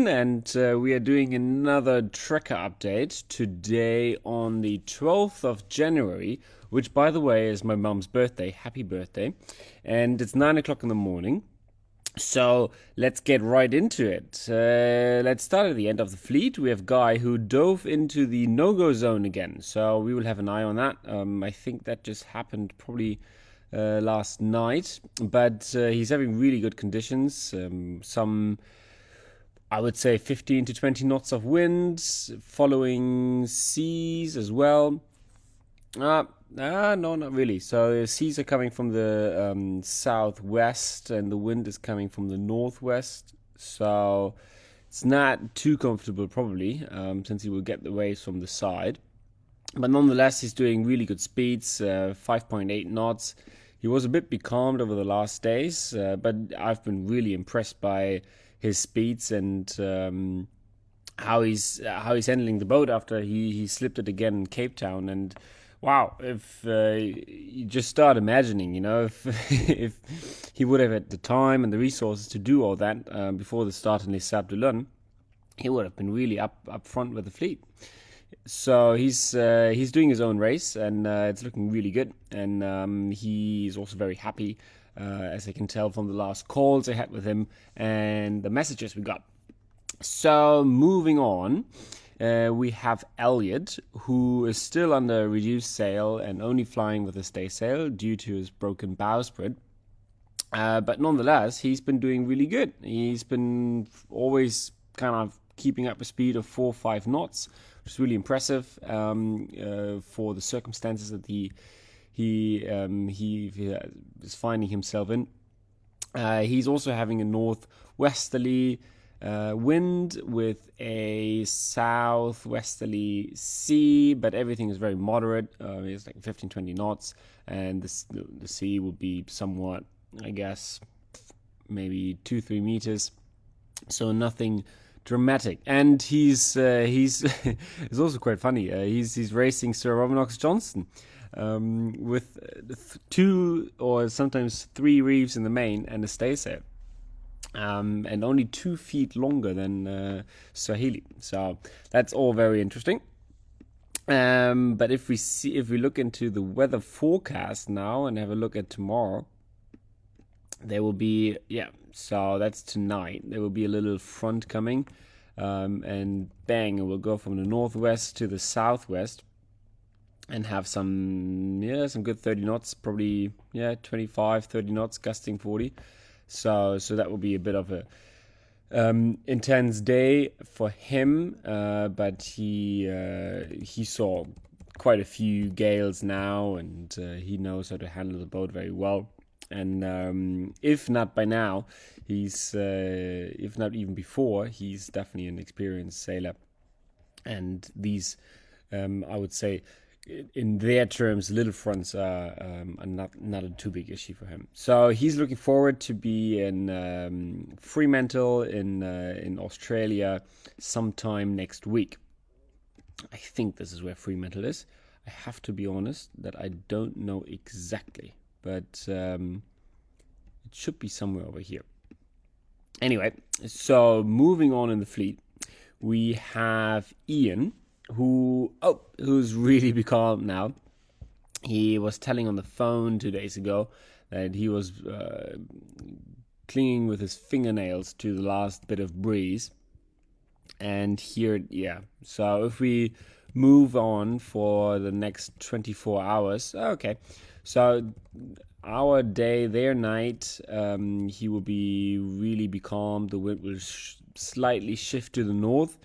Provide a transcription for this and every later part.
again, and we are doing another tracker update today on the 12th of January, which, by the way, is my mum's birthday. Happy birthday. And it's 9 o'clock in the morning. So let's get right into it. Let's start at the end of the fleet. We have Guy who dove into the no-go zone again. So we will have an eye on that. I think that just happened probably last night. But he's having really good conditions. Some, I would say, 15 to 20 knots of wind, following seas as well. No, not really. So the seas are coming from the southwest, and the wind is coming from the northwest. So it's not too comfortable, probably, since he will get the waves from the side. But nonetheless, he's doing really good speeds, 5.8 knots. He was a bit becalmed over the last days, but I've been really impressed by his speeds and how he's handling the boat after he slipped it again in Cape Town. And wow, if you just start imagining, if if he would have had the time and the resources to do all that before the start in Les Sables d'Olonne, he would have been really up front with the fleet. So he's doing his own race, and it's looking really good. And he's also very happy, as I can tell from the last calls I had with him and the messages we got. So moving on. We have Elliot, who is still under reduced sail and only flying with a staysail due to his broken bowsprit. But nonetheless, he's been doing really good. He's been always kind of keeping up a speed of 4 or 5 knots, which is really impressive for the circumstances that he is finding himself in. He's also having a northwesterly wind with a southwesterly sea, but everything is very moderate. It's like 15-20 knots, and the sea will be somewhat, I guess, maybe 2-3 meters, so nothing dramatic. And he's it's also quite funny. He's racing Sir Robinox Johnson with 2 or sometimes 3 reefs in the main and a staysail. And only 2 feet longer than Swahili. So that's all very interesting. But if we look into the weather forecast now and have a look at tomorrow, there will be, so that's tonight. There will be a little front coming, and bang, it will go from the northwest to the southwest and have some good 30 knots, probably 25, 30 knots, gusting 40. So that will be a bit of a intense day for him, but he saw quite a few gales now, and he knows how to handle the boat very well. And if not by now, if not even before, he's definitely an experienced sailor. And these, I would say, in their terms, little fronts are not a too big issue for him. So he's looking forward to be in Fremantle in Australia sometime next week. I think this is where Fremantle is. I have to be honest that I don't know exactly, but it should be somewhere over here. Anyway, so moving on in the fleet, we have Ian, who's really becalmed now. He was telling on the phone 2 days ago that he was clinging with his fingernails to the last bit of breeze. And here, so if we move on for the next 24 hours, okay. So our day, their night, he will be really becalmed. The wind will slightly shift to the north.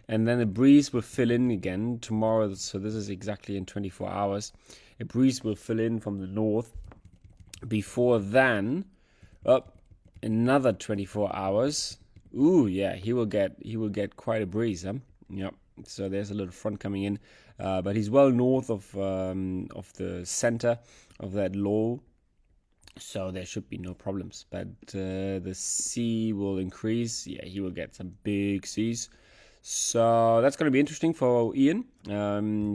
And then a breeze will fill in again tomorrow. So this is exactly in 24 hours. A breeze will fill in from the north. Before then, another 24 hours. Ooh, yeah, he will get quite a breeze, huh? Yep. So there's a little front coming in, but he's well north of the center of that low. So there should be no problems. But the sea will increase. Yeah, he will get some big seas. So that's going to be interesting for Ian.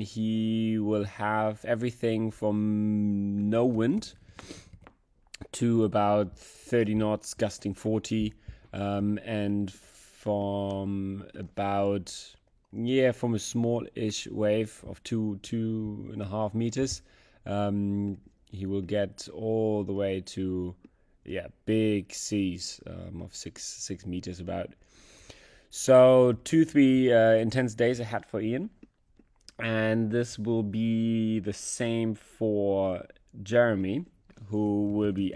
He will have everything from no wind to about 30 knots, gusting 40, and from from a small-ish wave of 2.5 meters. He will get all the way to big seas of 6 meters about. So 2-3 intense days ahead for Ian, and this will be the same for Jeremy, who will be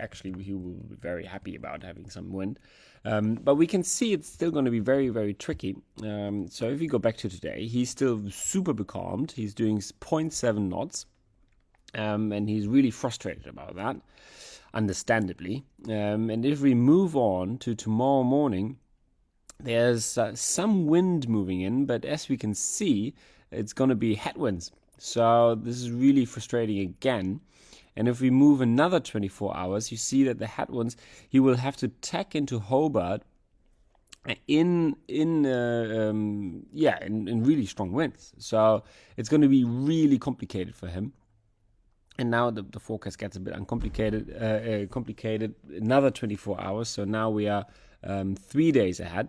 very happy about having some wind. But we can see it's still going to be very, very tricky. So if we go back to today, he's still super becalmed. He's doing 0.7 knots, and he's really frustrated about that, understandably. And if we move on to tomorrow morning, there's some wind moving in, but as we can see, it's going to be headwinds. So this is really frustrating again. And if we move another 24 hours, you see that the headwinds, he will have to tack into Hobart in really strong winds. So it's going to be really complicated for him. And now the forecast gets a bit complicated. Another 24 hours. So now we are 3 days ahead.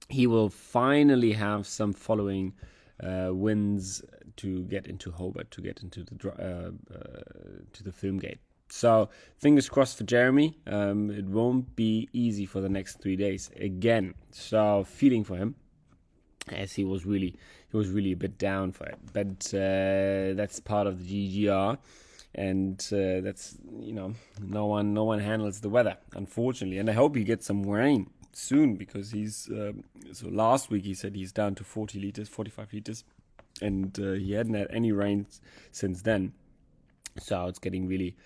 He will finally have some following winds to get into Hobart, to get into the film gate. So fingers crossed for Jeremy. It won't be easy for the next 3 days again. So feeling for him, as he was really a bit down for it. But that's part of the GGR, and that's no one handles the weather, unfortunately. And I hope he gets some rain soon, because he's so last week he said he's down to 45 liters, and he hadn't had any rain since then. So it's getting really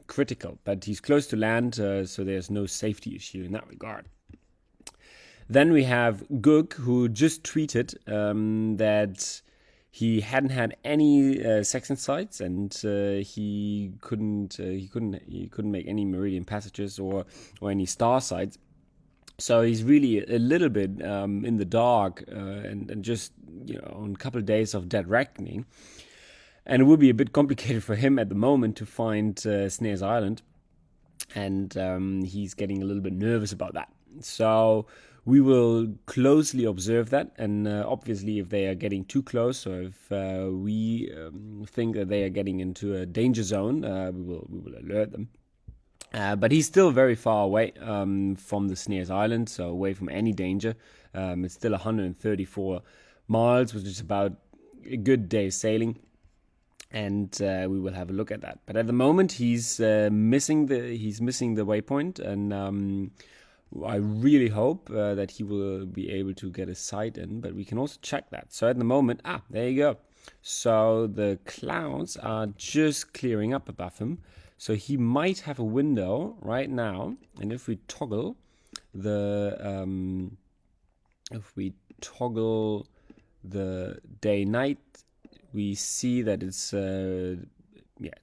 critical. But he's close to land, so there's no safety issue in that regard. Then we have Gook, who just tweeted that he hadn't had any section sights, and he couldn't make any meridian passages or any star sights. So he's really a little bit in the dark, and just on a couple of days of dead reckoning. And it will be a bit complicated for him at the moment to find Snares Island, and he's getting a little bit nervous about that. So we will closely observe that, and obviously if they are getting too close, or if we think that they are getting into a danger zone, we will alert them. But he's still very far away from the Snares Island, so away from any danger. It's still 134 miles, which is about a good day's sailing, and we will have a look at that. But at the moment, he's missing the waypoint, and I really hope that he will be able to get a sight in. But we can also check that. So at the moment, there you go. So the clouds are just clearing up above him. So he might have a window right now, and if we toggle the day-night, we see that it's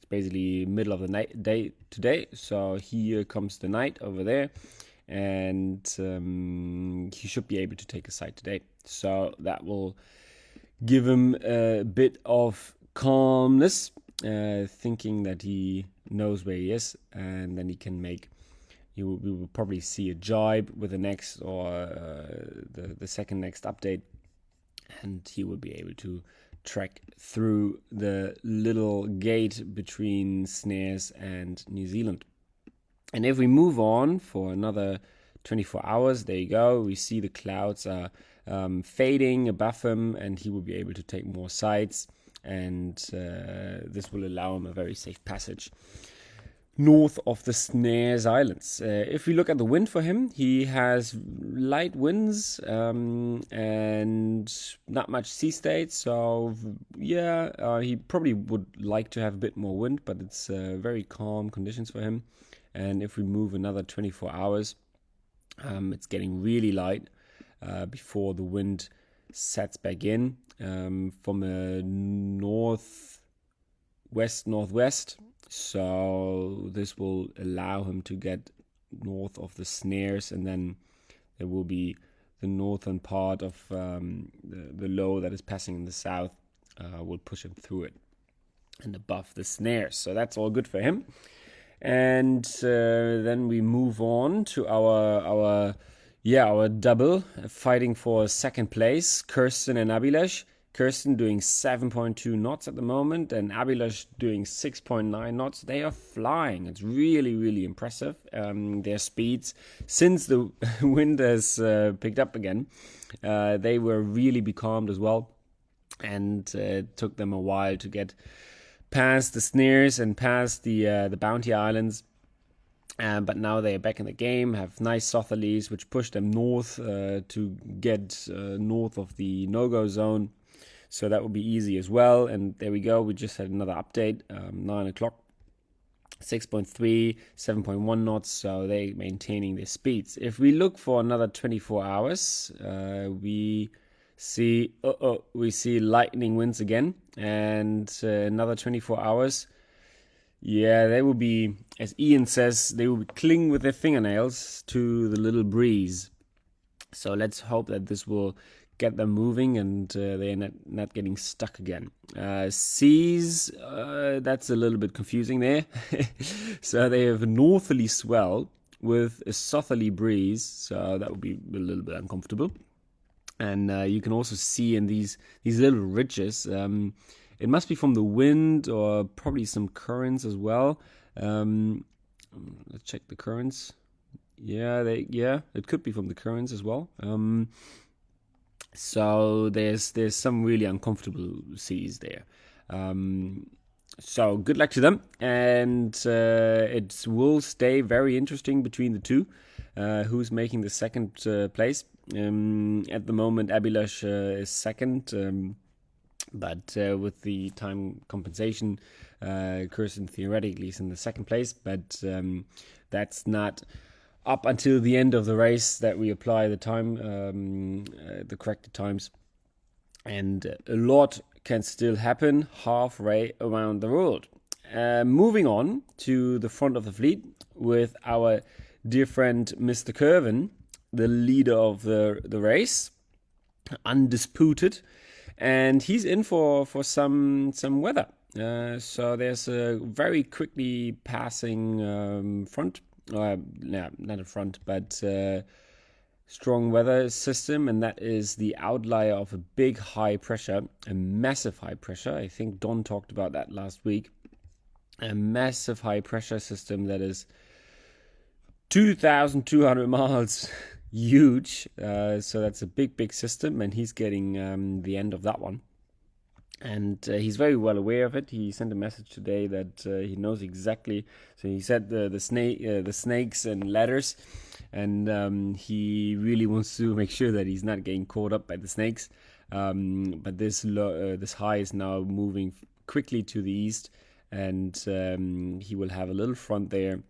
basically middle of the day today. So here comes the night over there, and he should be able to take a sight today. So that will give him a bit of calmness, thinking that he knows where he is, and then we will probably see a jibe with the next or the second next update, and he will be able to track through the little gate between Snares and New Zealand. And if we move on for another 24 hours, there you go, we see the clouds are fading above him, and he will be able to take more sights, and this will allow him a very safe passage north of the Snares Islands. If we look at the wind for him, he has light winds and not much sea state. So he probably would like to have a bit more wind, but it's very calm conditions for him. And if we move another 24 hours, it's getting really light before the wind sets back in from a northwest. So this will allow him to get north of the Snares, and then there will be the northern part of the low that is passing in the south will push him through it and above the Snares. So that's all good for him. And then we move on to our Yeah, our double fighting for second place, Kirsten and Abilish. Kirsten doing 7.2 knots at the moment, and Abilish doing 6.9 knots. They are flying. It's really, really impressive. Their speeds, since the wind has picked up again, they were really becalmed as well, and it took them a while to get past the snares and past the Bounty Islands. But now they are back in the game, have nice southerlies, which push them north to get north of the no-go zone. So that will be easy as well. And there we go. We just had another update, 9 o'clock. 6.3, 7.1 knots, so they maintaining their speeds. If we look for another 24 hours, we see lightning winds again, and another 24 hours. Yeah, they will be, as Ian says, they will cling with their fingernails to the little breeze. So let's hope that this will get them moving and they're not getting stuck again. Seas, that's a little bit confusing there. So they have a northerly swell with a southerly breeze, so that would be a little bit uncomfortable. And you can also see in these little ridges, it must be from the wind or probably some currents as well. Let's check the currents. Yeah, it could be from the currents as well. So there's some really uncomfortable seas there. So good luck to them, and it will stay very interesting between the two. Who's making the second place? At the moment, Abilish is second. But with the time compensation, Kirsten theoretically is in the second place. But that's not up until the end of the race that we apply the time, the corrected times. And a lot can still happen halfway around the world. Moving on to the front of the fleet with our dear friend Mr. Kervin, the leader of the race, undisputed. And he's in for some weather. So there's a very quickly passing front. Not a front, but strong weather system. And that is the outlier of a big high pressure, a massive high pressure. I think Don talked about that last week. A massive high pressure system that is 2,200 miles huge, so that's a big system, and he's getting the end of that one, and he's very well aware of it. He sent a message today that he knows exactly. So he said the snakes and ladders, and he really wants to make sure that he's not getting caught up by the snakes. But this high is now moving quickly to the east, and he will have a little front there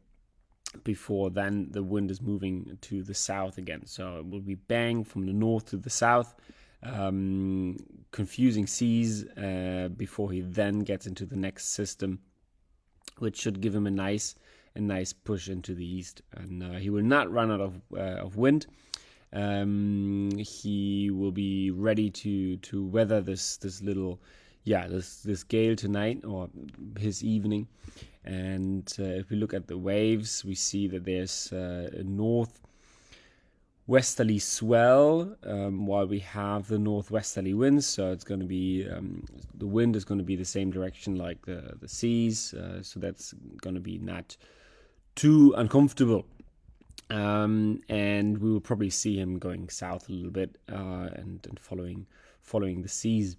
before then the wind is moving to the south again. So it will be bang from the north to the south, confusing seas before he then gets into the next system, which should give him a nice push into the east. And he will not run out of wind. He will be ready to weather this little this gale tonight or his evening. And if we look at the waves, we see that there's a northwesterly swell, while we have the northwesterly winds. So it's going to be the wind is going to be the same direction like the seas. So that's going to be not too uncomfortable. And we will probably see him going south a little bit and following the seas.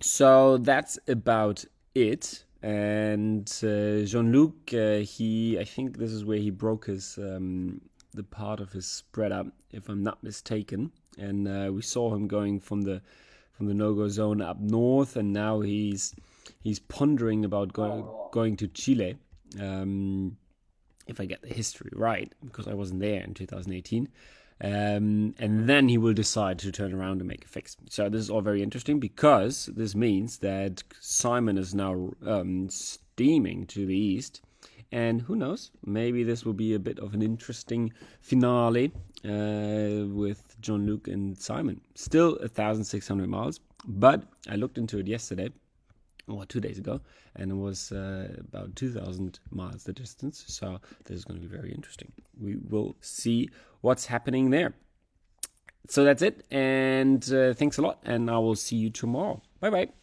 So that's about it. And Jean-Luc, I think this is where he broke his the part of his spread up, if I'm not mistaken. And we saw him going from the no-go zone up north, and now he's pondering about going to Chile. If I get the history right, because I wasn't there in 2018. And then he will decide to turn around and make a fix. So this is all very interesting, because this means that Simon is now steaming to the east. And who knows, maybe this will be a bit of an interesting finale with Jean-Luc and Simon. Still 1,600 miles, but I looked into it yesterday. or 2 days ago, and it was about 2,000 miles the distance. So this is going to be very interesting. We will see what's happening there. So that's it, and thanks a lot, and I will see you tomorrow. Bye bye.